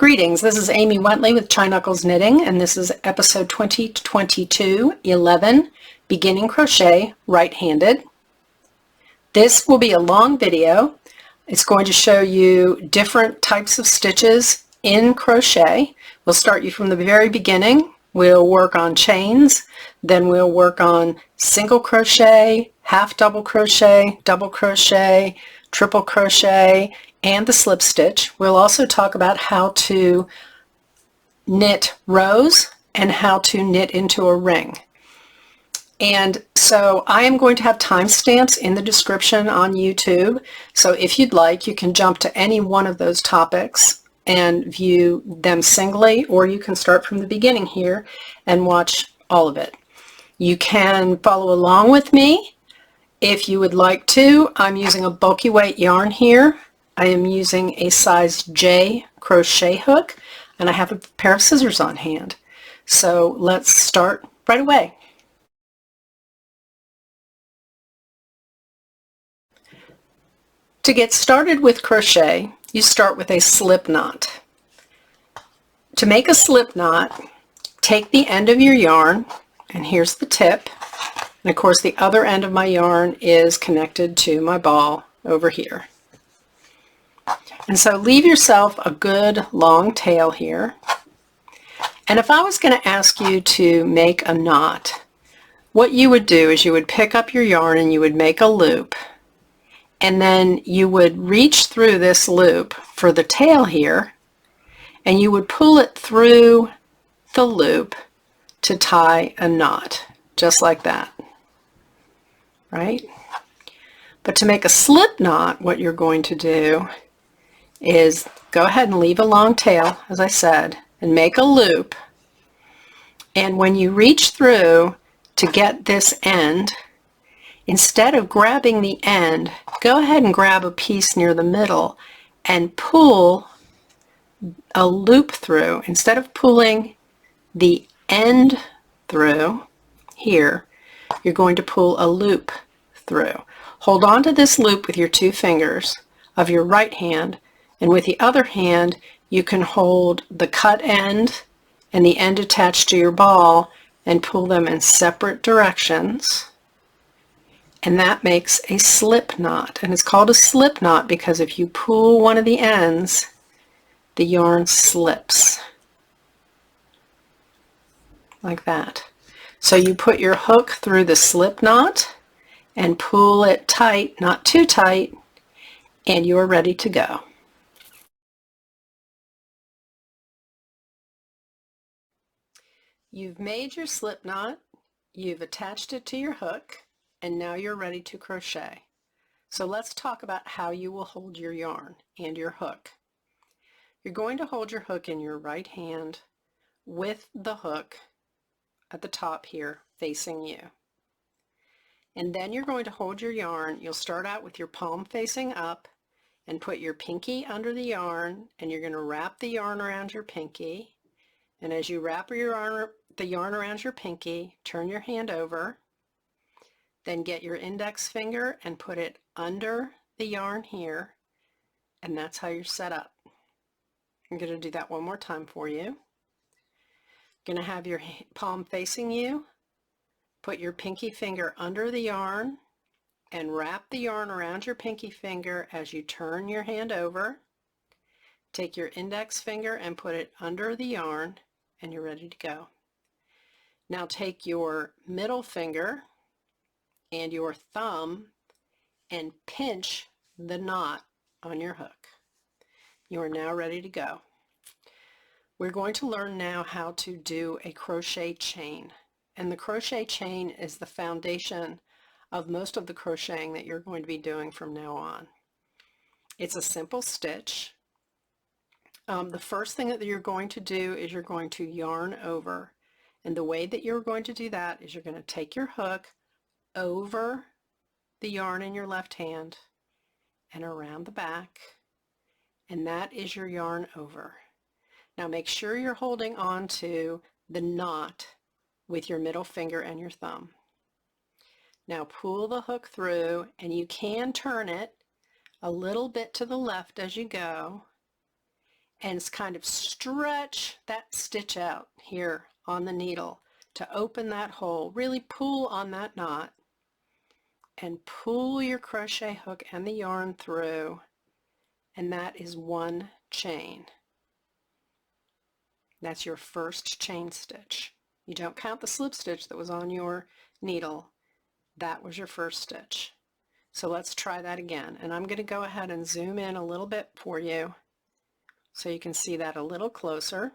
Greetings, this is Amy Wentley with Chi Knuckles Knitting, and this is episode 2022 11, Beginning Crochet Right-Handed. This will be a long video. It's going to show you different types of stitches in crochet. We'll start you from the very beginning. We'll work on chains, then we'll work on single crochet, half double crochet, triple crochet, and the slip stitch. We'll also talk about how to knit rows and how to knit into a ring. And so I am going to have timestamps in the description on YouTube. So if you'd like, you can jump to any one of those topics and view them singly, or you can start from the beginning here and watch all of it. You can follow along with me if you would like to. I'm using a bulky weight yarn here. I am using a size J crochet hook, and I have a pair of scissors on hand. So let's start right away. To get started with crochet, you start with a slip knot. To make a slip knot, take the end of your yarn, and here's the tip, and of course the other end of my yarn is connected to my ball over here. And so leave yourself a good long tail here. And if I was going to ask you to make a knot, what you would do is you would pick up your yarn and you would make a loop, and then you would reach through this loop for the tail here, and you would pull it through the loop to tie a knot, just like that, right? But to make a slip knot, what you're going to do is go ahead and leave a long tail, as I said, and make a loop. And when you reach through to get this end, instead of grabbing the end, go ahead and grab a piece near the middle and pull a loop through. Instead of pulling the end through here, you're going to pull a loop through. Hold on to this loop with your two fingers of your right hand, and with the other hand you can hold the cut end and the end attached to your ball and pull them in separate directions, and that makes a slip knot. And it's called a slip knot because if you pull one of the ends, the yarn slips like that. So you put your hook through the slip knot and pull it tight, not too tight, and you're ready to go. You've made your slip knot, you've attached it to your hook, and now you're ready to crochet. So let's talk about how you will hold your yarn and your hook. You're going to hold your hook in your right hand with the hook at the top here facing you. And then you're going to hold your yarn. You'll start out with your palm facing up and put your pinky under the yarn, and you're going to wrap the yarn around your pinky. And as you wrap the yarn around your pinky, turn your hand over, then get your index finger and put it under the yarn here, and that's how you're set up. I'm going to do that one more time for you. You're going to have your palm facing you, put your pinky finger under the yarn, and wrap the yarn around your pinky finger as you turn your hand over. Take your index finger and put it under the yarn, and you're ready to go. Now take your middle finger and your thumb and pinch the knot on your hook. You are now ready to go. We're going to learn now how to do a crochet chain. And the crochet chain is the foundation of most of the crocheting that you're going to be doing from now on. It's a simple stitch. The first thing that you're going to do is you're going to yarn over. And the way that you're going to do that is you're going to take your hook over the yarn in your left hand and around the back, and that is your yarn over. Now make sure you're holding on to the knot with your middle finger and your thumb. Now pull the hook through, and you can turn it a little bit to the left as you go, and kind of stretch that stitch out here on the needle to open that hole. Really pull on that knot and pull your crochet hook and the yarn through, and that is one chain. That's your first chain stitch. You don't count the slip stitch that was on your needle. That was your first stitch. So let's try that again, and I'm going to go ahead and zoom in a little bit for you so you can see that a little closer.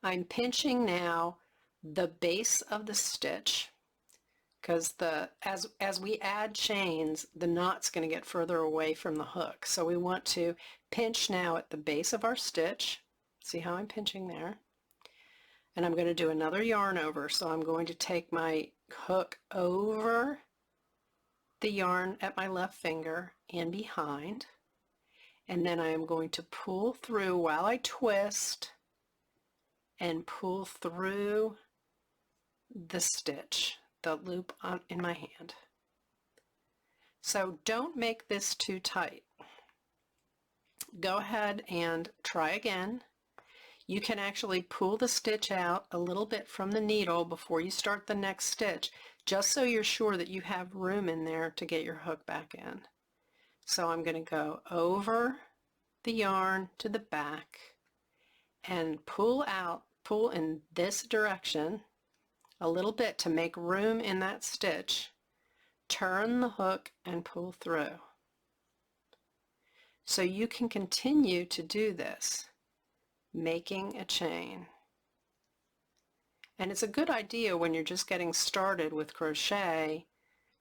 I'm pinching now the base of the stitch, because as we add chains, the knot's going to get further away from the hook. So we want to pinch now at the base of our stitch. See how I'm pinching there? And I'm going to do another yarn over. So I'm going to take my hook over the yarn at my left finger and behind, and then I am going to pull through while I twist and pull through the stitch, the loop in my hand. So don't make this too tight. Go ahead and try again. You can actually pull the stitch out a little bit from the needle before you start the next stitch, just so you're sure that you have room in there to get your hook back in. So I'm going to go over the yarn to the back and pull in this direction a little bit to make room in that stitch. Turn the hook and pull through. So you can continue to do this, making a chain. And it's a good idea when you're just getting started with crochet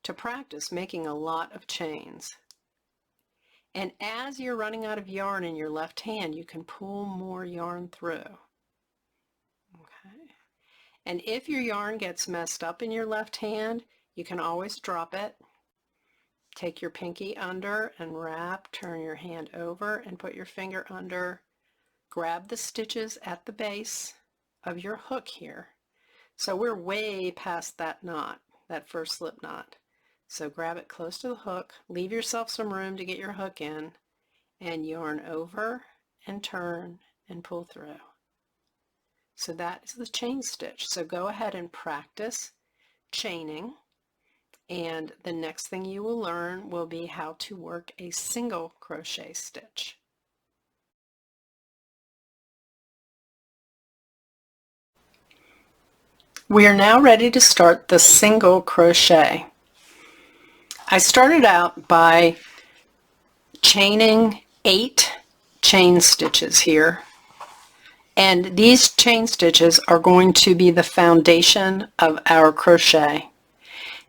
to practice making a lot of chains. And as you're running out of yarn in your left hand, you can pull more yarn through. Okay. And if your yarn gets messed up in your left hand, you can always drop it. Take your pinky under and wrap, turn your hand over and put your finger under. Grab the stitches at the base of your hook here. So we're way past that knot, that first slip knot. So grab it close to the hook, leave yourself some room to get your hook in, and yarn over and turn and pull through. So that is the chain stitch. So go ahead and practice chaining, and the next thing you will learn will be how to work a single crochet stitch. We are now ready to start the single crochet. I started out by chaining 8 chain stitches here, and these chain stitches are going to be the foundation of our crochet,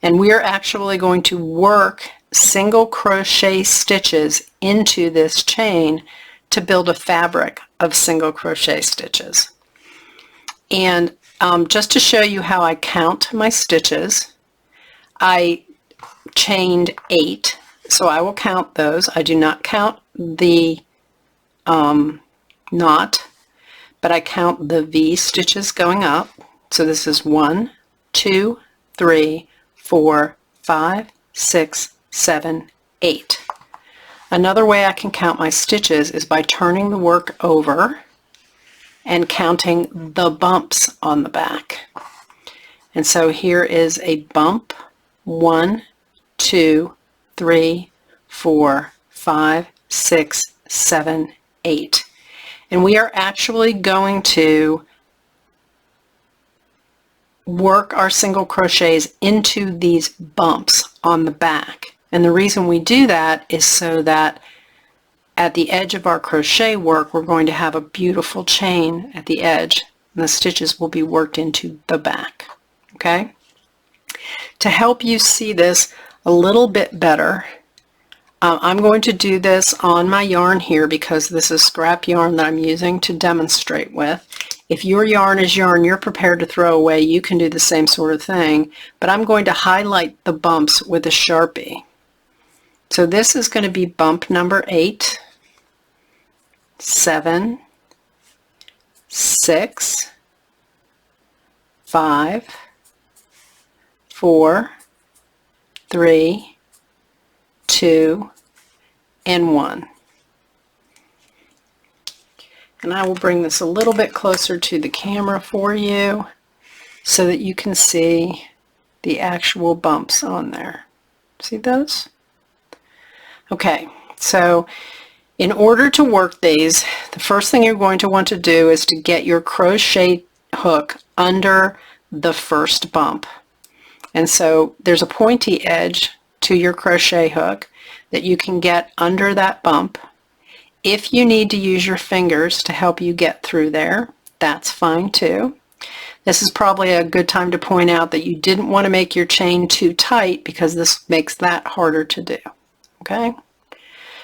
and we are actually going to work single crochet stitches into this chain to build a fabric of single crochet stitches. And just to show you how I count my stitches, I chained 8, so I will count those. I do not count the knot, but I count the V stitches going up. So this is 1, 2, 3, 4, 5, 6, 7, 8. Another way I can count my stitches is by turning the work over and counting the bumps on the back. And so here is a bump, 1, 2, 3, 4, 5, 6, 7, 8. And we are actually going to work our single crochets into these bumps on the back. And the reason we do that is so that at the edge of our crochet work, we're going to have a beautiful chain at the edge, and the stitches will be worked into the back. Okay? To help you see this a little bit better, I'm going to do this on my yarn here because this is scrap yarn that I'm using to demonstrate with. If your yarn is yarn you're prepared to throw away, you can do the same sort of thing, but I'm going to highlight the bumps with a Sharpie. So this is going to be bump number 8, 7, 6, 5, 4, 3, 2, and 1. And I will bring this a little bit closer to the camera for you so that you can see the actual bumps on there. See those? Okay, so in order to work these, the first thing you're going to want to do is to get your crochet hook under the first bump. And so there's a pointy edge to your crochet hook that you can get under that bump. If you need to use your fingers to help you get through there, that's fine too. This is probably a good time to point out that you didn't want to make your chain too tight because this makes that harder to do. Okay?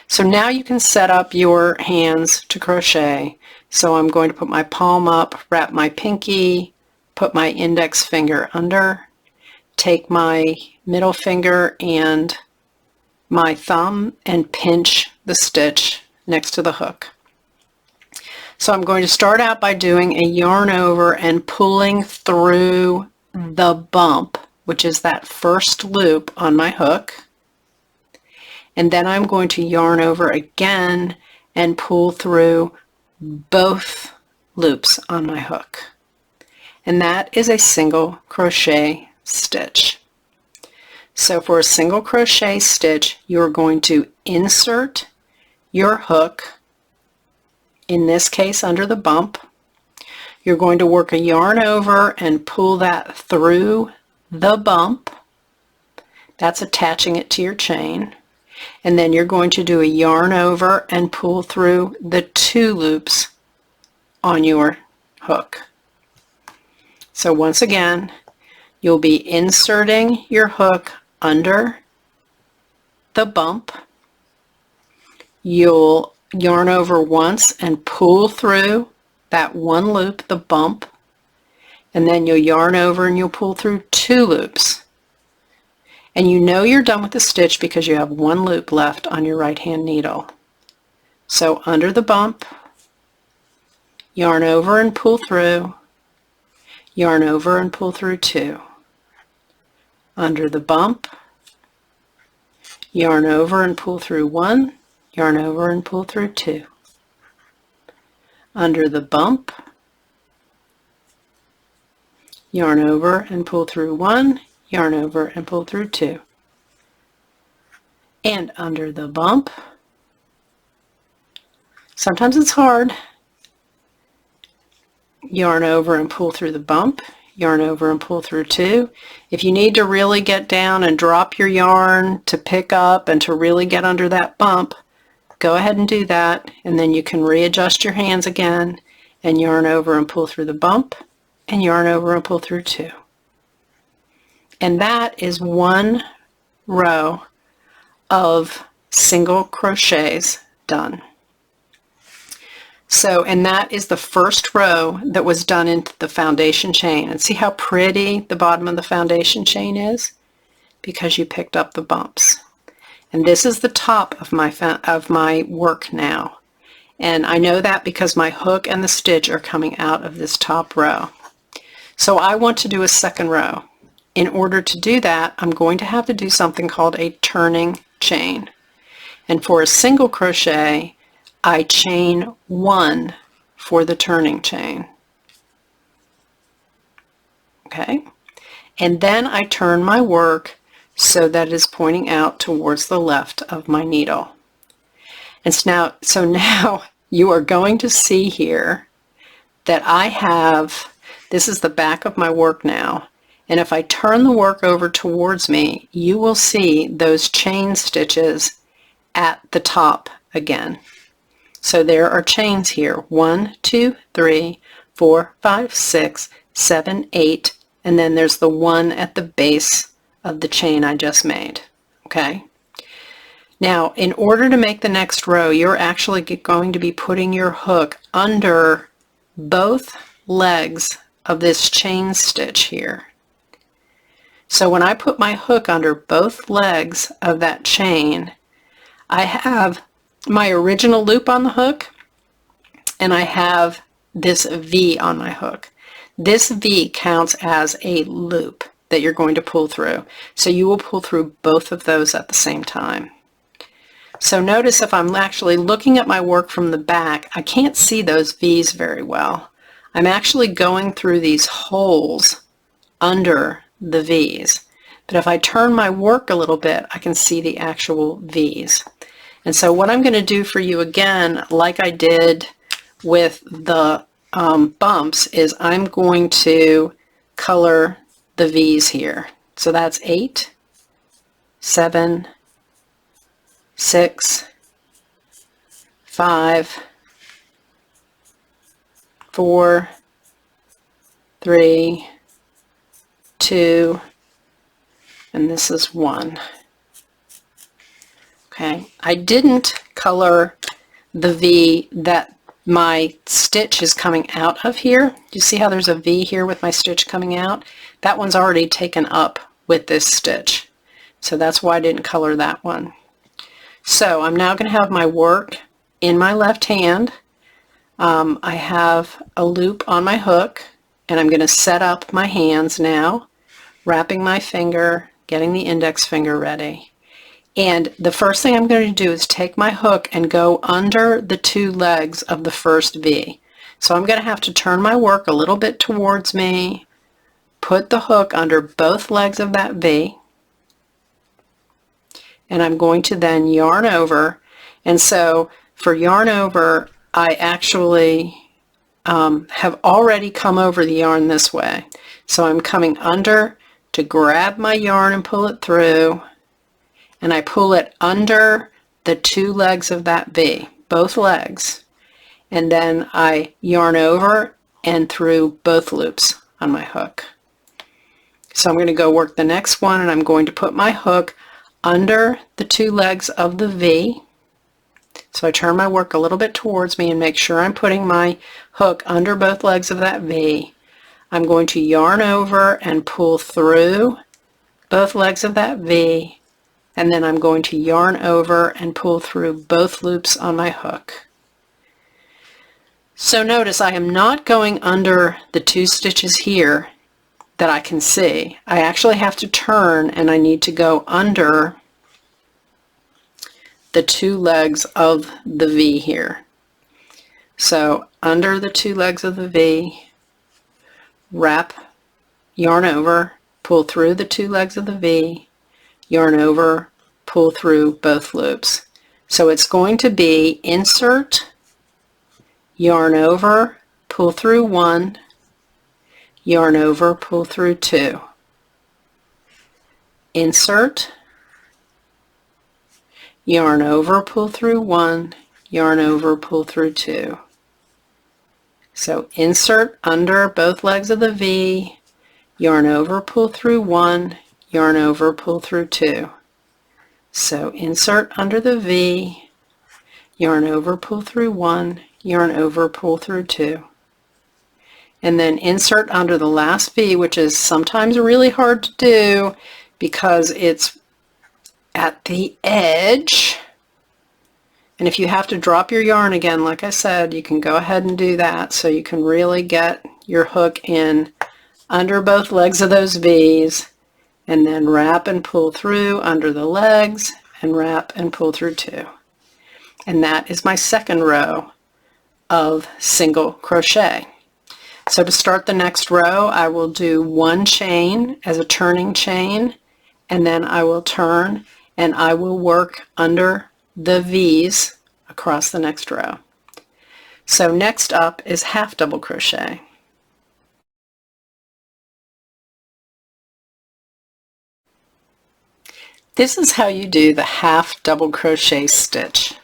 So now you can set up your hands to crochet. So I'm going to put my palm up, wrap my pinky, put my index finger under, take my middle finger and my thumb and pinch the stitch next to the hook. So I'm going to start out by doing a yarn over and pulling through the bump, which is that first loop on my hook. And then I'm going to yarn over again and pull through both loops on my hook. And that is a single crochet stitch. So for a single crochet stitch, you're going to insert your hook, in this case under the bump. You're going to work a yarn over and pull that through the bump. That's attaching it to your chain. And then you're going to do a yarn over and pull through the 2 loops on your hook. So once again, you'll be inserting your hook under the bump. You'll yarn over once and pull through that 1 loop, the bump, and then you'll yarn over and you'll pull through 2 loops. And you know you're done with the stitch because you have 1 loop left on your right hand needle. So under the bump, yarn over and pull through, yarn over and pull through 2. Under the bump, yarn over and pull through 1, yarn over and pull through 2. Under the bump, yarn over and pull through 1, yarn over and pull through 2. And under the bump, sometimes it's hard, yarn over and pull through the bump, yarn over and pull through 2. If you need to really get down and drop your yarn to pick up and to really get under that bump, go ahead and do that, and then you can readjust your hands again and yarn over and pull through the bump and yarn over and pull through 2. And that is 1 row of single crochets done. So, and that is the first row that was done into the foundation chain. And see how pretty the bottom of the foundation chain is? Because you picked up the bumps. And this is the top of my work now. And I know that because my hook and the stitch are coming out of this top row. So I want to do a second row. In order to do that, I'm going to have to do something called a turning chain. And for a single crochet, I chain 1 for the turning chain. Okay? And then I turn my work so that it is pointing out towards the left of my needle. And so now you are going to see here that I have, this is the back of my work now, and if I turn the work over towards me, you will see those chain stitches at the top again. So there are chains here, 1, 2, 3, 4, 5, 6, 7, 8, and then there's the 1 at the base of the chain I just made. Okay? Now, in order to make the next row, you're actually going to be putting your hook under both legs of this chain stitch here. So when I put my hook under both legs of that chain, I have my original loop on the hook, and I have this V on my hook. This V counts as a loop that you're going to pull through. So you will pull through both of those at the same time. So notice if I'm actually looking at my work from the back, I can't see those V's very well. I'm actually going through these holes under the V's. But if I turn my work a little bit, I can see the actual V's. And so what I'm going to do for you again, like I did with the bumps, is I'm going to color the V's here. So that's 8, 7, 6, 5, 4, 3, 2, and this is 1. Okay, I didn't color the V that my stitch is coming out of here. You see how there's a V here with my stitch coming out? That one's already taken up with this stitch. So that's why I didn't color that one. So I'm now going to have my work in my left hand. I have a loop on my hook, and I'm going to set up my hands now, wrapping my finger, getting the index finger ready. And the first thing I'm going to do is take my hook and go under the 2 legs of the first V. So I'm going to have to turn my work a little bit towards me, put the hook under both legs of that V, and I'm going to then yarn over. And so for yarn over, I actually have already come over the yarn this way. So I'm coming under to grab my yarn and pull it through, and I pull it under the 2 legs of that V, both legs, and then I yarn over and through both loops on my hook. So I'm going to go work the next one, and I'm going to put my hook under the 2 legs of the V. So I turn my work a little bit towards me and make sure I'm putting my hook under both legs of that V. I'm going to yarn over and pull through both legs of that V, and then I'm going to yarn over and pull through both loops on my hook. So notice I am not going under the 2 stitches here that I can see. I actually have to turn, and I need to go under the 2 legs of the V here. So under the 2 legs of the V, wrap, yarn over, pull through the 2 legs of the V, yarn over, pull through both loops. So it's going to be insert, yarn over, pull through 1, yarn over, pull through 2. Insert, yarn over, pull through 1, yarn over, pull through 2. So insert under both legs of the V, yarn over, pull through 1, yarn over, pull through 2. So insert under the V, yarn over, pull through 1, yarn over, pull through 2. And then insert under the last V, which is sometimes really hard to do because it's at the edge. And if you have to drop your yarn again, like I said, you can go ahead and do that so you can really get your hook in under both legs of those V's, and then wrap and pull through under the legs and wrap and pull through 2. And that is my second row of single crochet. So to start the next row, I will do 1 chain as a turning chain, and then I will turn and I will work under the V's across the next row. So next up is half double crochet. This is how you do the half double crochet stitch.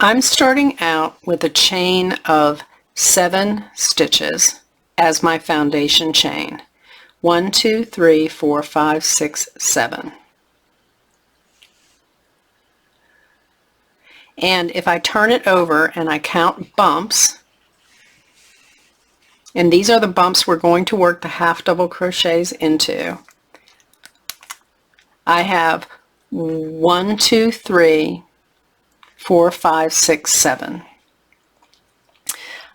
I'm starting out with a chain of 7 stitches as my foundation chain. 1, 2, 3, 4, 5, 6, 7. And if I turn it over and I count bumps, and these are the bumps we're going to work the half double crochets into, I have 1, 2, 3, 4, 5, 6, 7.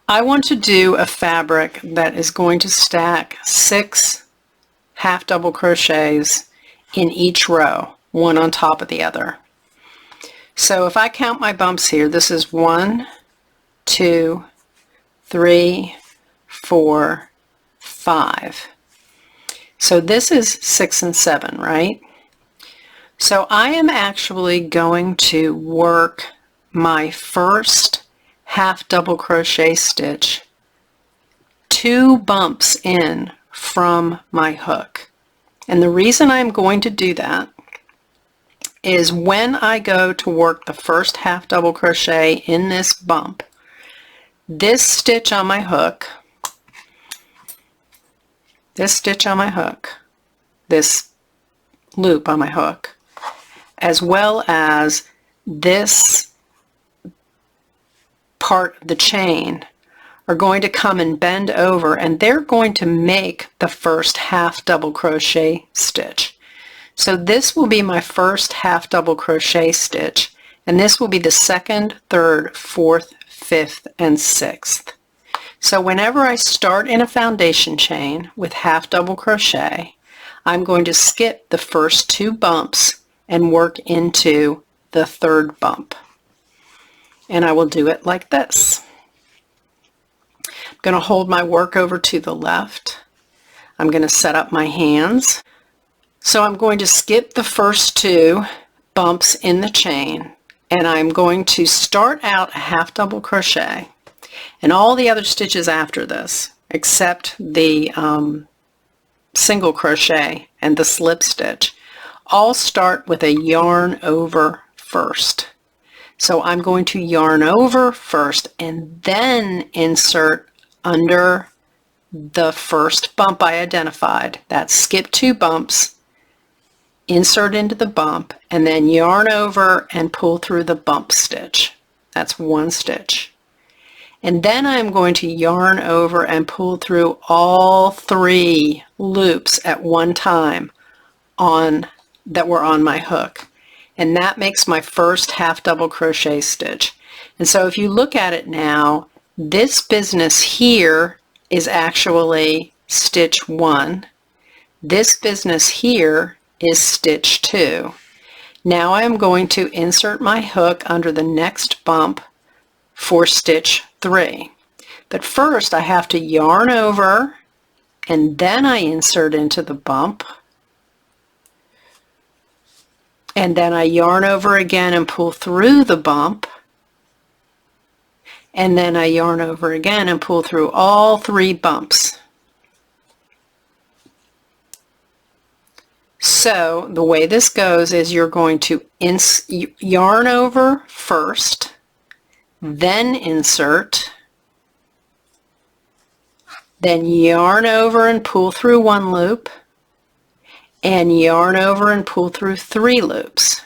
I want to do a fabric that is going to stack 6 half double crochets in each row, one on top of the other. So if I count my bumps here, this is 1, 2, 3, 4, 5. So this is 6 and 7, right? So I am actually going to work my first half double crochet stitch 2 bumps in from my hook. And the reason I'm going to do that is when I go to work the first half double crochet in this bump, this stitch on my hook, this stitch on my hook, this loop on my hook, as well as this part of the chain are going to come and bend over, and they're going to make the first half double crochet stitch. So this will be my first half double crochet stitch, and this will be the 2nd, 3rd, 4th, 5th, and 6th. So whenever I start in a foundation chain with half double crochet, I'm going to skip the first 2 bumps and work into the 3rd bump. And I will do it like this. I'm going to hold my work over to the left. I'm going to set up my hands. So I'm going to skip the first 2 bumps in the chain, and I'm going to start out a half double crochet, and all the other stitches after this, except the single crochet and the slip stitch, all start with a yarn over first. So I'm going to yarn over first and then insert under the first bump I identified. That's skip 2 bumps, insert into the bump, and then yarn over and pull through the bump stitch. That's 1 stitch. And then I'm going to yarn over and pull through all 3 loops at one time that were on my hook. And that makes my first half double crochet stitch. And so if you look at it now, this business here is actually stitch 1. This business here is stitch 2. Now I am going to insert my hook under the next bump for stitch 3. But first I have to yarn over, and then I insert into the bump, and then I yarn over again and pull through the bump, and then I yarn over again and pull through all 3 bumps. So the way this goes is you're going to yarn over first, then insert, then yarn over and pull through 1 loop, and yarn over and pull through 3 loops.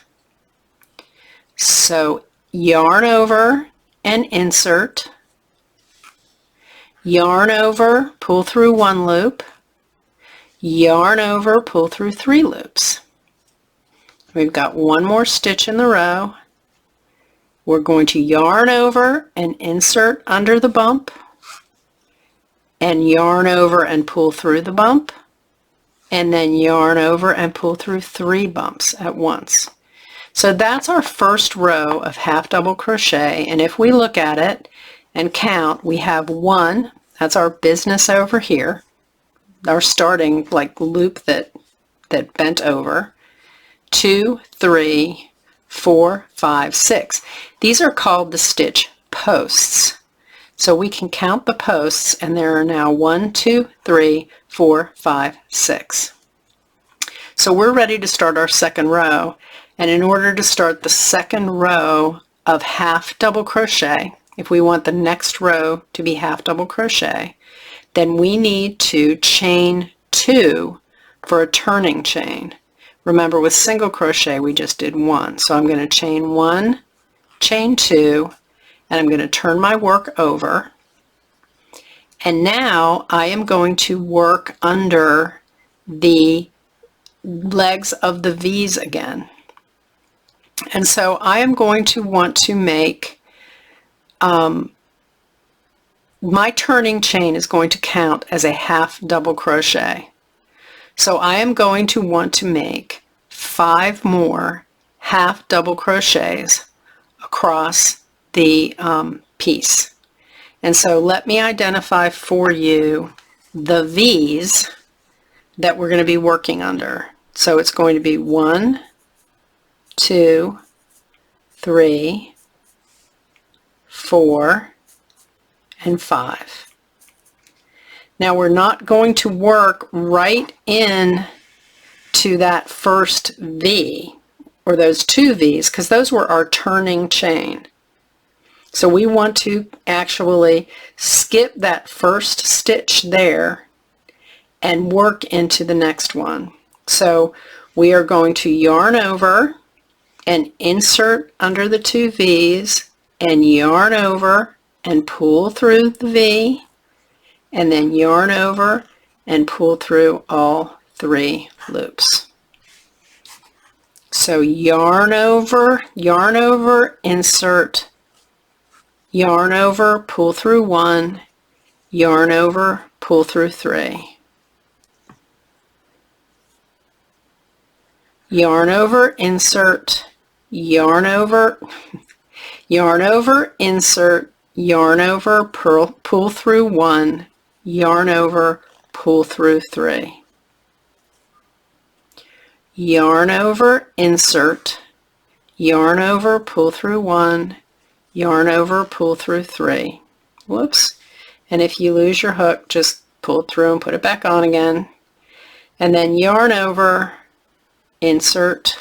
So yarn over and insert, yarn over, pull through 1 loop, yarn over, pull through 3 loops. We've got 1 more stitch in the row. We're going to yarn over and insert under the bump, and yarn over and pull through the bump, and then yarn over and pull through 3 bumps at once. So that's our first row of half double crochet, and if we look at it and count, we have 1, that's our business over here, our starting like loop that bent over, 2, 3, 4, 5, 6. These are called the stitch posts. So we can count the posts, and there are now 1, 2, 3, 4, 5, 6. So we're ready to start our second row, and in order to start the second row of half double crochet, if we want the next row to be half double crochet, then we need to chain 2 for a turning chain. Remember, with single crochet we just did 1, so I'm going to chain 1, chain 2, and I'm going to turn my work over, and now I am going to work under the legs of the V's again. And so I am going to want to make my turning chain is going to count as a half double crochet. So I am going to want to make 5 more half double crochets across the piece. And so let me identify for you the V's that we're going to be working under. So it's going to be 1, 2, 3, 4, and 5. Now we're not going to work right in to that first V, or those two V's, because those were our turning chain. So we want to actually skip that first stitch there and work into the next one. So we are going to yarn over and insert under the two V's and yarn over and pull through the V, and then yarn over and pull through all 3 loops. So yarn over, insert, yarn over, pull through 1, yarn over, pull through 3. Yarn over, insert, yarn over, insert, yarn over, pull through 1, yarn over, pull through 3. Yarn over, insert, yarn over, pull through 1, yarn over, pull through 3. Whoops. And if you lose your hook, just pull it through and put it back on again. And then yarn over, insert,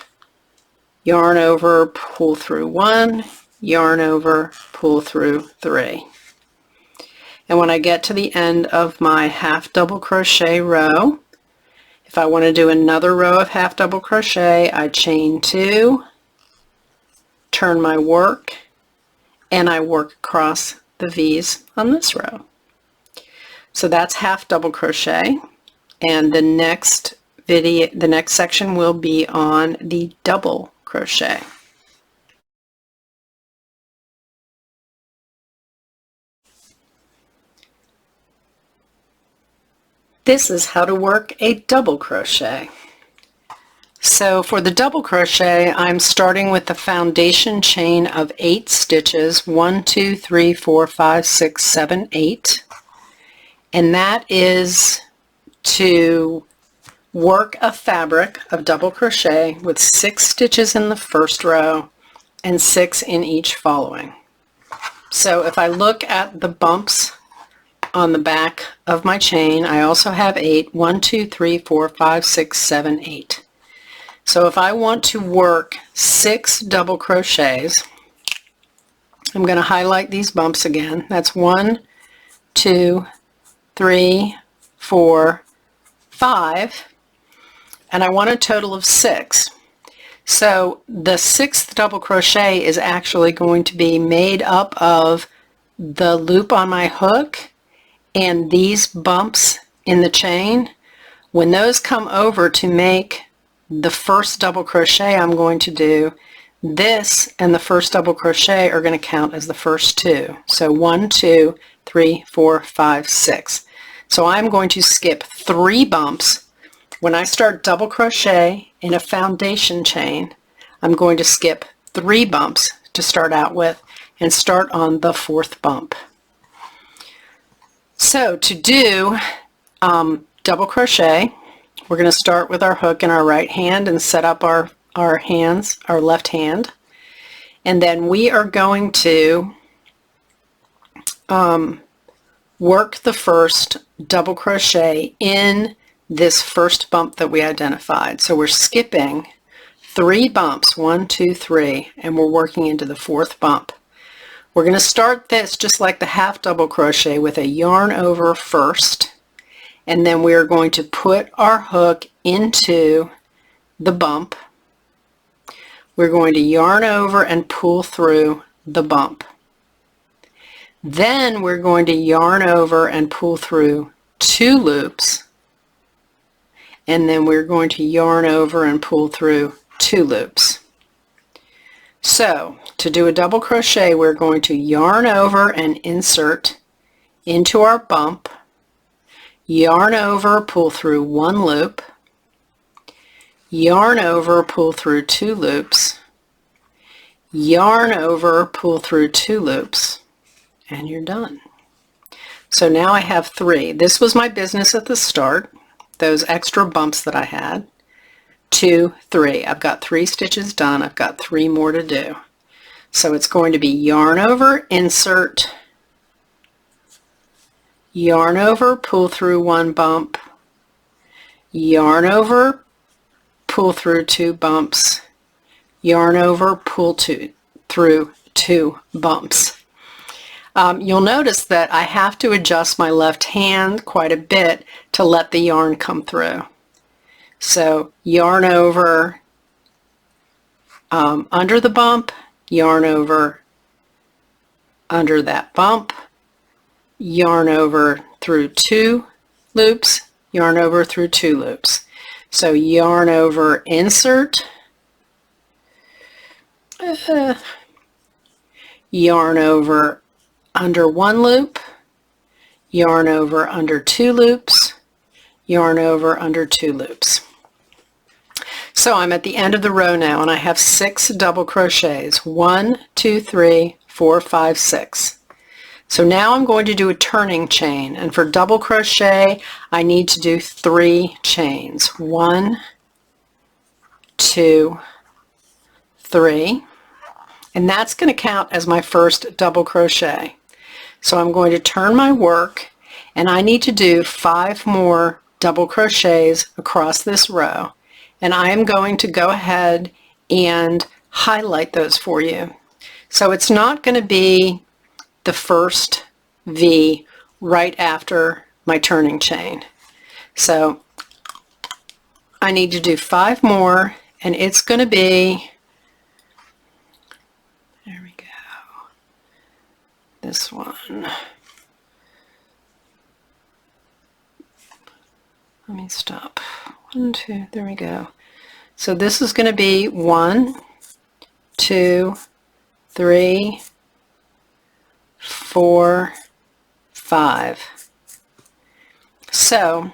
yarn over, pull through 1, yarn over, pull through 3. And when I get to the end of my half double crochet row, if I want to do another row of half double crochet, I chain 2, turn my work, and I work across the V's on this row. So that's half double crochet, and the next section will be on the double crochet. This is how to work a double crochet. So for the double crochet, I'm starting with the foundation chain of 8 stitches, 1, 2, 3, 4, 5, 6, 7, 8. And that is to work a fabric of double crochet with 6 stitches in the first row and 6 in each following. So if I look at the bumps on the back of my chain, I also have 8, 1, 2, 3, 4, 5, 6, 7, 8. So if I want to work 6 double crochets, I'm going to highlight these bumps again. That's 1, 2, 3, 4, 5, and I want a total of 6. So the 6th double crochet is actually going to be made up of the loop on my hook and these bumps in the chain. When those come over to make the first double crochet I'm going to do, this and the first double crochet are going to count as the first 2. So 1, 2, 3, 4, 5, 6. So I'm going to skip 3 bumps. When I start double crochet in a foundation chain, I'm going to skip 3 bumps to start out with and start on the 4th bump. So to do double crochet, we're going to start with our hook in our right hand and set up our left hand. And then we are going to work the first double crochet in this first bump that we identified. So we're skipping 3 bumps, 1, 2, 3, and we're working into the 4th bump. We're going to start this just like the half double crochet with a yarn over first, and then we are going to put our hook into the bump. We're going to yarn over and pull through the bump. Then we're going to yarn over and pull through 2 loops, and then we're going to yarn over and pull through 2 loops. So to do a double crochet, we're going to yarn over and insert into our bump, yarn over, pull through 1 loop, yarn over, pull through 2 loops, yarn over, pull through 2 loops, and you're done. So now I have 3. This was my business at the start, those extra bumps that I had. 2, 3. I've got 3 stitches done. I've got 3 more to do. So it's going to be yarn over, insert, yarn over, pull through 1 bump, yarn over, pull through 2 bumps, yarn over, pull through 2 bumps. You'll notice that I have to adjust my left hand quite a bit to let the yarn come through. So yarn over under the bump, yarn over under that bump, yarn over through 2 loops, yarn over through 2 loops. So yarn over, insert, yarn over under 1 loop, yarn over under 2 loops, yarn over under 2 loops. So I'm at the end of the row now, and I have 6 double crochets. 1, 2, 3, 4, 5, 6. So now I'm going to do a turning chain, and for double crochet I need to do 3 chains. 1, 2, 3, and that's going to count as my first double crochet. So I'm going to turn my work, and I need to do 5 more double crochets across this row, and I am going to go ahead and highlight those for you. So it's not going to be the first V right after my turning chain. So I need to do 5 more, and it's going to be, there we go, this one. Let me stop. 1, 2, there we go. So this is going to be 1, 2, 3, 4, 5. So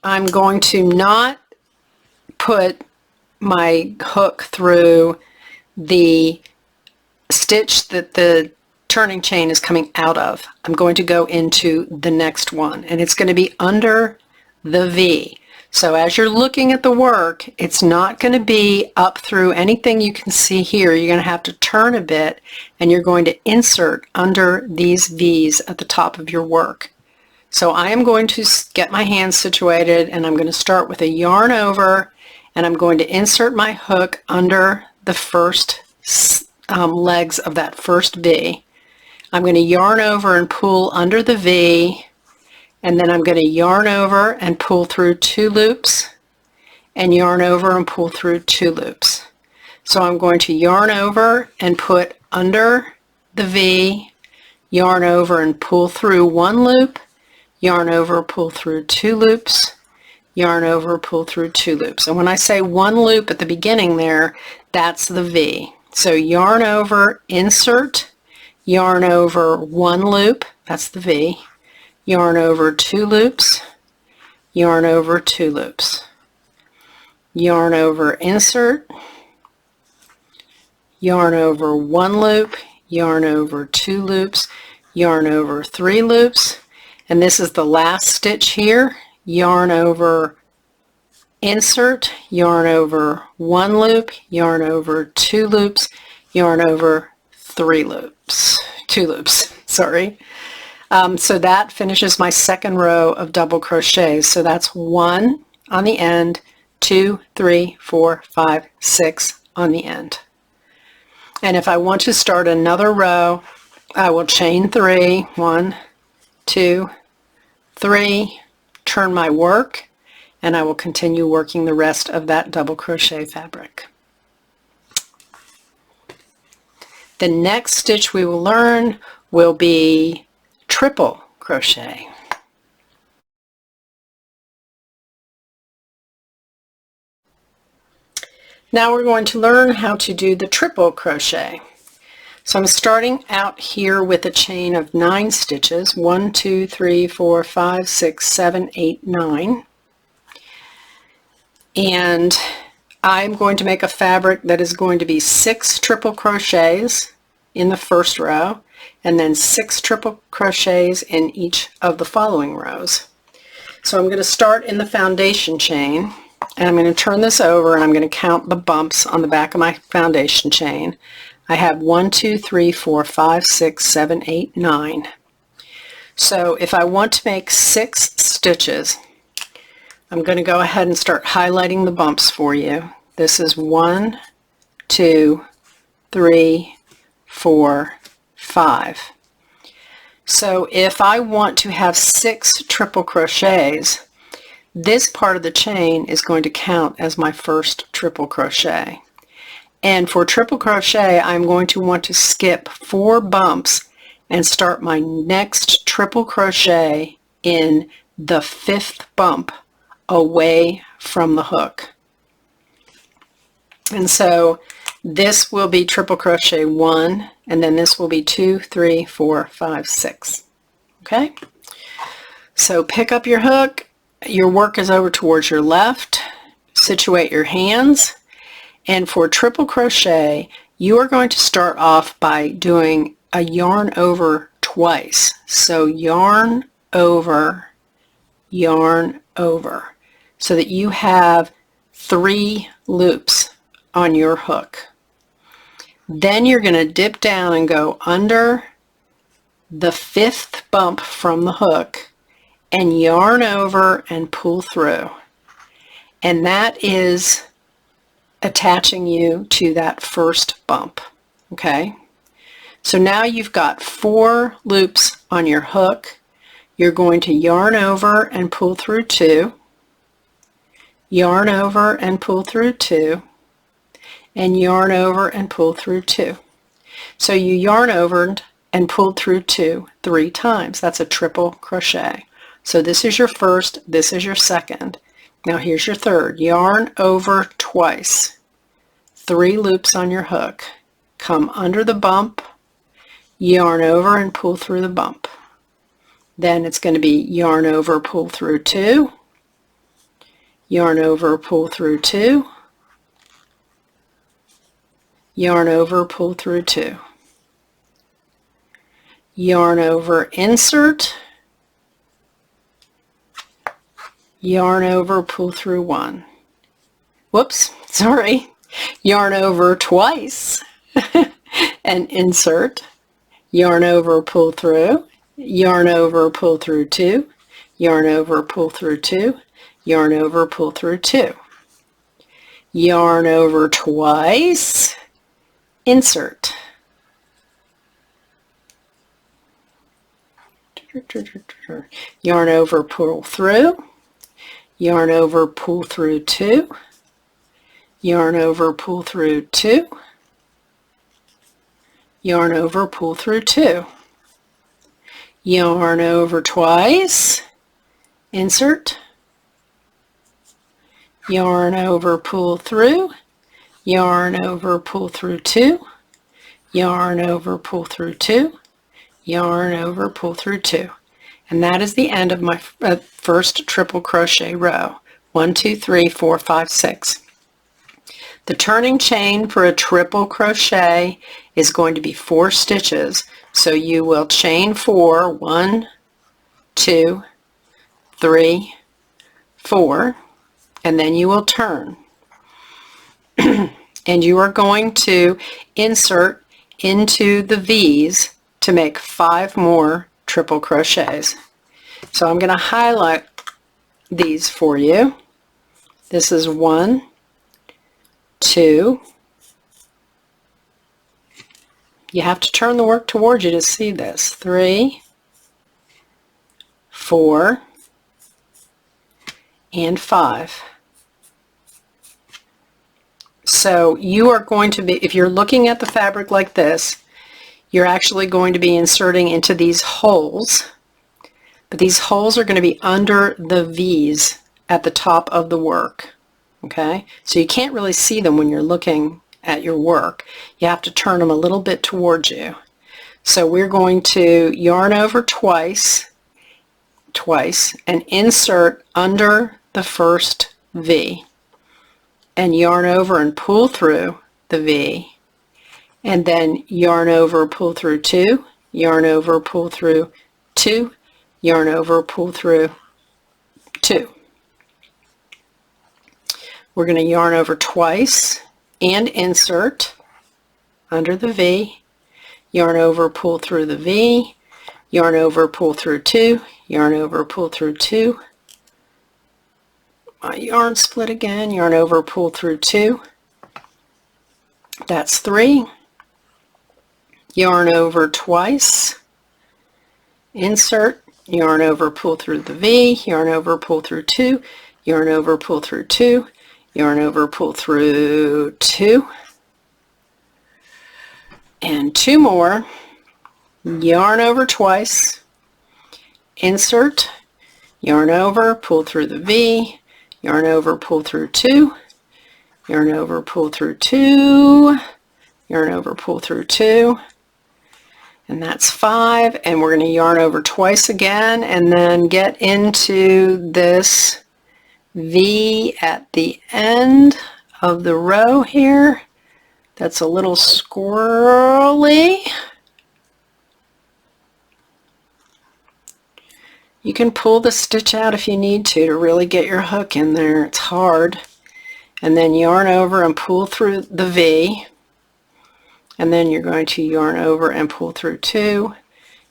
I'm going to not put my hook through the stitch that the turning chain is coming out of. I'm going to go into the next one, and it's going to be under the V. So as you're looking at the work, it's not going to be up through anything you can see here. You're going to have to turn a bit, and you're going to insert under these V's at the top of your work. So I am going to get my hands situated, and I'm going to start with a yarn over, and I'm going to insert my hook under the first legs of that first V. I'm going to yarn over and pull under the V, and then I'm going to yarn over and pull through 2 loops, and yarn over and pull through 2 loops. So I'm going to yarn over and put under the V, yarn over and pull through 1 loop, yarn over, pull through 2 loops, yarn over, pull through 2 loops. And when I say 1 loop at the beginning there, that's the V. So yarn over, insert, yarn over 1 loop, that's the V, yarn over 2 loops, yarn over 2 loops, yarn over, insert, yarn over 1 loop, yarn over 2 loops, yarn over 3 loops, and this is the last stitch here, yarn over, insert, yarn over 1 loop, yarn over 2 loops, yarn over 3 loops, 2 loops, sorry. So that finishes my second row of double crochets. So that's 1 on the end, 2, 3, 4, 5, 6 on the end. And if I want to start another row, I will chain 3, 1, 2, 3, turn my work, and I will continue working the rest of that double crochet fabric. The next stitch we will learn will be triple crochet. Now we're going to learn how to do the triple crochet. So I'm starting out here with a chain of 9 stitches, 1, 2, 3, 4, 5, 6, 7, 8, 9. And I'm going to make a fabric that is going to be 6 triple crochets in the first row and then 6 triple crochets in each of the following rows. So I'm going to start in the foundation chain, and I'm going to turn this over and I'm going to count the bumps on the back of my foundation chain. I have 1, 2, 3, 4, 5, 6, 7, 8, 9. So if I want to make 6 stitches, I'm going to go ahead and start highlighting the bumps for you. This is 1, 2, 3, 4, 5. So if I want to have 6 triple crochets, this part of the chain is going to count as my first triple crochet. And for triple crochet, I'm going to want to skip 4 bumps and start my next triple crochet in the 5th bump away from the hook. And so this will be triple crochet 1, and then this will be 2, 3, 4, 5, 6. Okay? So pick up your hook, your work is over towards your left, situate your hands, and for triple crochet, you are going to start off by doing a yarn over twice. So yarn over, so that you have 3 loops on your hook. Then you're going to dip down and go under the 5th bump from the hook and yarn over and pull through. And that is attaching you to that first bump. Okay? So now you've got 4 loops on your hook. You're going to yarn over and pull through 2, yarn over and pull through 2, and yarn over and pull through 2. So you yarn over and pulled through 2 3 times. That's a triple crochet. So this is your first, this is your second. Now here's your third. Yarn over twice, 3 loops on your hook. Come under the bump, yarn over and pull through the bump. Then it's going to be yarn over, pull through 2, yarn over, pull through 2, yarn over, pull through 2, yarn over, insert, yarn over, pull through 1. Whoops, sorry. Yarn over twice and insert, yarn over, pull through, yarn over, pull through 2, yarn over, pull through 2, yarn over, pull through 2, yarn over twice, insert, yarn over, pull through, yarn over, pull through 2, yarn over, pull through 2, yarn over, pull through 2, yarn over twice, insert, yarn over, pull through, yarn over, pull through 2, yarn over, pull through 2, yarn over, pull through 2. And that is the end of my first triple crochet row. 1, 2, 3, 4, 5, 6. The turning chain for a triple crochet is going to be 4 stitches. So you will chain 4, 1, 2, 3, 4, and then you will turn. And you are going to insert into the V's to make 5 more triple crochets. So I'm going to highlight these for you. This is 1, 2. You have to turn the work towards you to see this. 3, 4, and 5. So you are going to be, if you're looking at the fabric like this, you're actually going to be inserting into these holes, but these holes are going to be under the V's at the top of the work. Okay, so you can't really see them when you're looking at your work. You have to turn them a little bit towards you. So we're going to yarn over twice, and insert under the first V. and yarn over and pull through the V, and then yarn over, pull through 2, yarn over, pull through 2, yarn over, pull through 2. We're going to yarn over twice and insert under the V, yarn over, pull through the V, yarn over, pull through 2, yarn over, pull through 2. My yarn split again, yarn over, pull through 2. That's 3. Yarn over twice, insert, yarn over, pull through the V, yarn over, pull through 2, yarn over, pull through 2, yarn over, pull through 2, and 2 more, yarn over twice, insert, yarn over, pull through the V, yarn over, pull through 2, yarn over, pull through 2, yarn over, pull through 2, and that's 5, and we're going to yarn over twice again and then get into this V at the end of the row here. That's a little squirrely. You can pull the stitch out if you need to really get your hook in there. It's hard. And then yarn over and pull through the V. And then you're going to yarn over and pull through 2,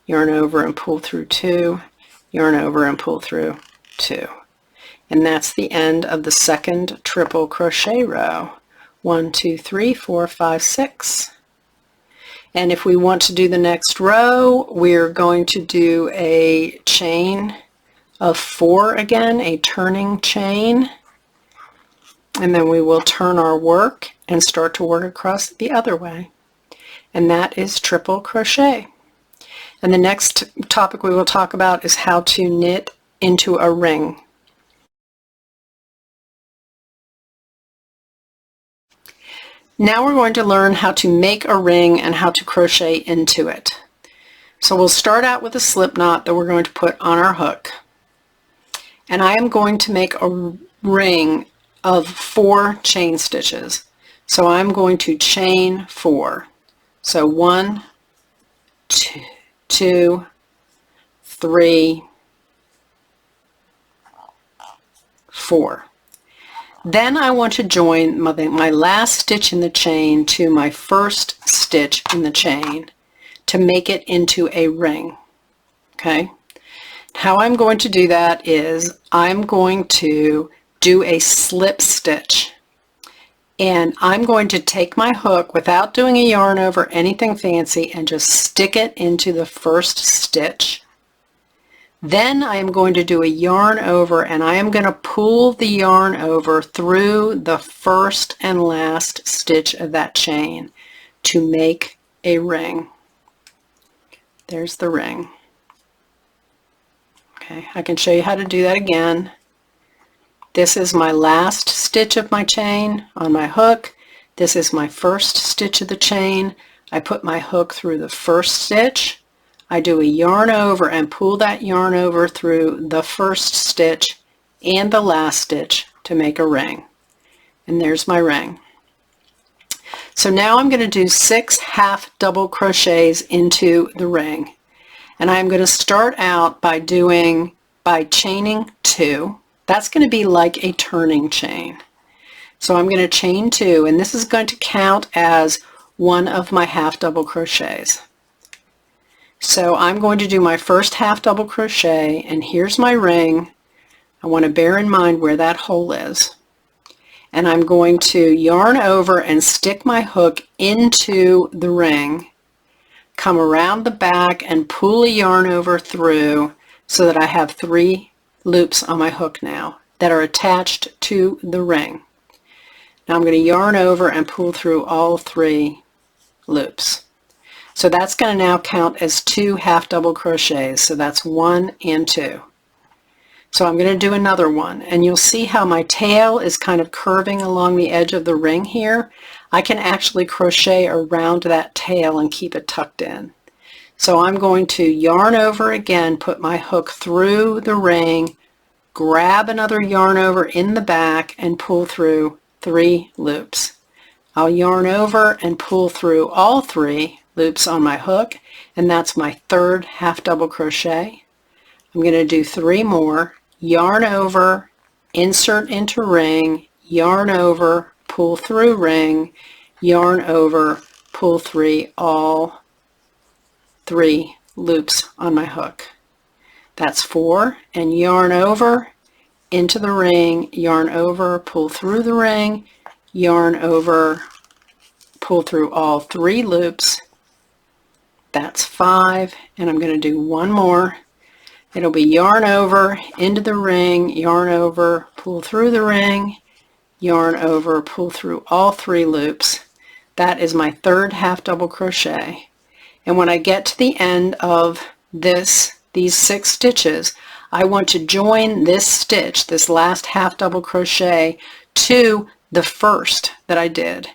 yarn over and pull through 2, yarn over and pull through 2. And that's the end of the second triple crochet row. 1, 2, 3, 4, 5, 6. And if we want to do the next row, we're going to do a chain of 4 again, a turning chain. And then we will turn our work and start to work across the other way. And that is triple crochet. And the next topic we will talk about is how to knit into a ring. Now we're going to learn how to make a ring and how to crochet into it. So we'll start out with a slip knot that we're going to put on our hook. And I am going to make a ring of 4 chain stitches. So I'm going to chain 4. So 1, 2, 3, 4. Then I want to join my last stitch in the chain to my first stitch in the chain to make it into a ring. Okay? How I'm going to do that is I'm going to do a slip stitch. And I'm going to take my hook without doing a yarn over anything fancy and just stick it into the first stitch. Then I am going to do a yarn over and I am going to pull the yarn over through the first and last stitch of that chain to make a ring. There's the ring. Okay, I can show you how to do that again. This is my last stitch of my chain on my hook. This is my first stitch of the chain. I put my hook through the first stitch. I do a yarn over and pull that yarn over through the first stitch and the last stitch to make a ring. And there's my ring. So now I'm going to do 6 half double crochets into the ring. And I'm going to start out by chaining 2. That's going to be like a turning chain. So I'm going to chain 2, and this is going to count as one of my half double crochets. So I'm going to do my first half double crochet, and here's my ring. I want to bear in mind where that hole is. And I'm going to yarn over and stick my hook into the ring, come around the back and pull a yarn over through so that I have 3 loops on my hook now that are attached to the ring. Now I'm going to yarn over and pull through all 3 loops. So that's going to now count as 2 half double crochets. So that's 1 and 2. So I'm going to do another one, and you'll see how my tail is kind of curving along the edge of the ring here. I can actually crochet around that tail and keep it tucked in. So I'm going to yarn over again, put my hook through the ring, grab another yarn over in the back and pull through 3 loops. I'll yarn over and pull through all 3 loops on my hook, and that's my third half double crochet. I'm going to do 3 more, yarn over, insert into ring, yarn over, pull through ring, yarn over, pull through all 3 loops on my hook. That's 4, and yarn over into the ring, yarn over, pull through the ring, yarn over, pull through all 3 loops. That's 5, and I'm going to do 1 more. It'll be yarn over into the ring, yarn over, pull through the ring, yarn over, pull through all 3 loops. That is my third half double crochet. And when I get to the end of these 6 stitches, I want to join this stitch, this last half double crochet, to the first that I did.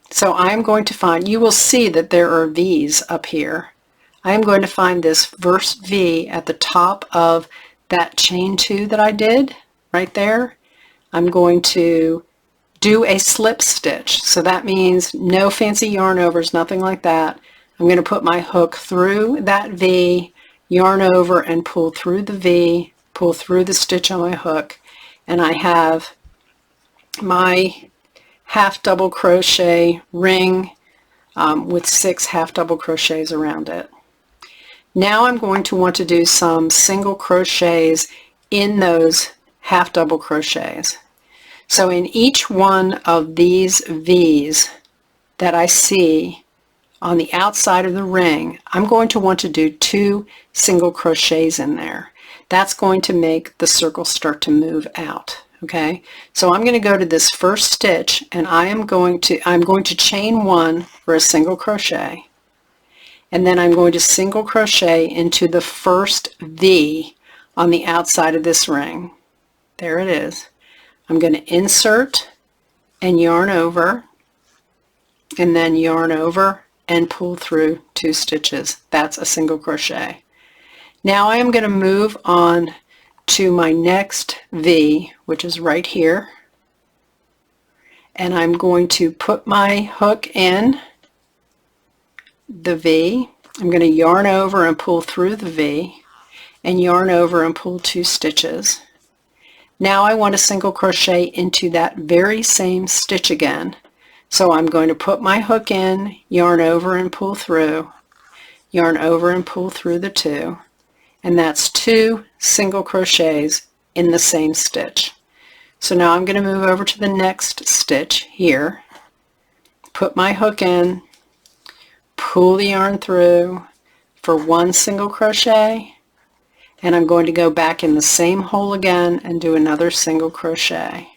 So I'm going to find, you will see that there are V's up here. I am going to find this first V at the top of that chain 2 that I did right there. I'm going to do a slip stitch. So that means no fancy yarn overs, nothing like that. I'm going to put my hook through that V, yarn over and pull through the V, pull through the stitch on my hook, and I have my half double crochet ring with 6 half double crochets around it. Now I'm going to want to do some single crochets in those half double crochets. So in each one of these V's that I see on the outside of the ring, I'm going to want to do 2 single crochets in there. That's going to make the circle start to move out. Okay, so I'm going to go to this first stitch, and I'm going to chain 1 for a single crochet, and then I'm going to single crochet into the first V on the outside of this ring. There it is. I'm going to insert and yarn over, and then yarn over and pull through 2 stitches. That's a single crochet. Now I am going to move on to my next V, which is right here, and I'm going to put my hook in the V. I'm going to yarn over and pull through the V, and yarn over and pull 2 stitches. Now I want to single crochet into that very same stitch again. So I'm going to put my hook in, yarn over and pull through, yarn over and pull through the 2, and that's 2 single crochets in the same stitch. So now I'm going to move over to the next stitch here, put my hook in, pull the yarn through for 1 single crochet, and I'm going to go back in the same hole again and do another single crochet.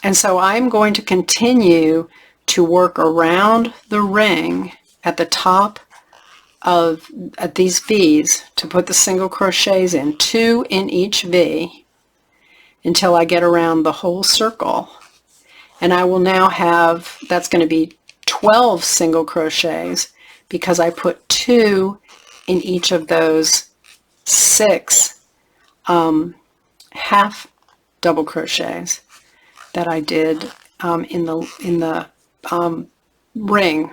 And so I'm going to continue to work around the ring at the top of these V's to put the single crochets in, 2 in each V, until I get around the whole circle. And I will now have, that's going to be 12 single crochets because I put 2 in each of those 6 half double crochets that I did in the ring,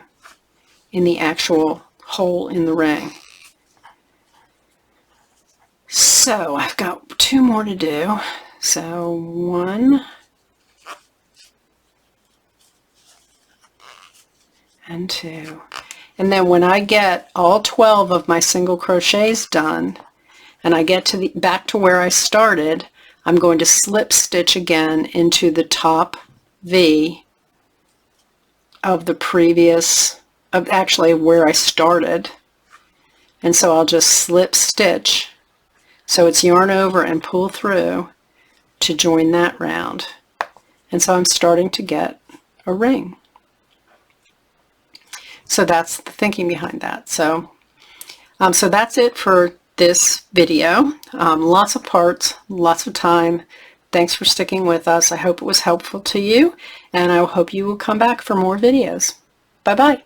in the actual hole in the ring. So I've got 2 more to do. So 1 and 2. And then when I get all 12 of my single crochets done, and I get to back to where I started, I'm going to slip stitch again into the top V of the previous, actually where I started. And so I'll just slip stitch, so it's yarn over and pull through to join that round. And so I'm starting to get a ring. So that's the thinking behind that. So that's it for this video. Lots of parts, lots of time. Thanks for sticking with us. I hope it was helpful to you, and I hope you will come back for more videos. Bye-bye.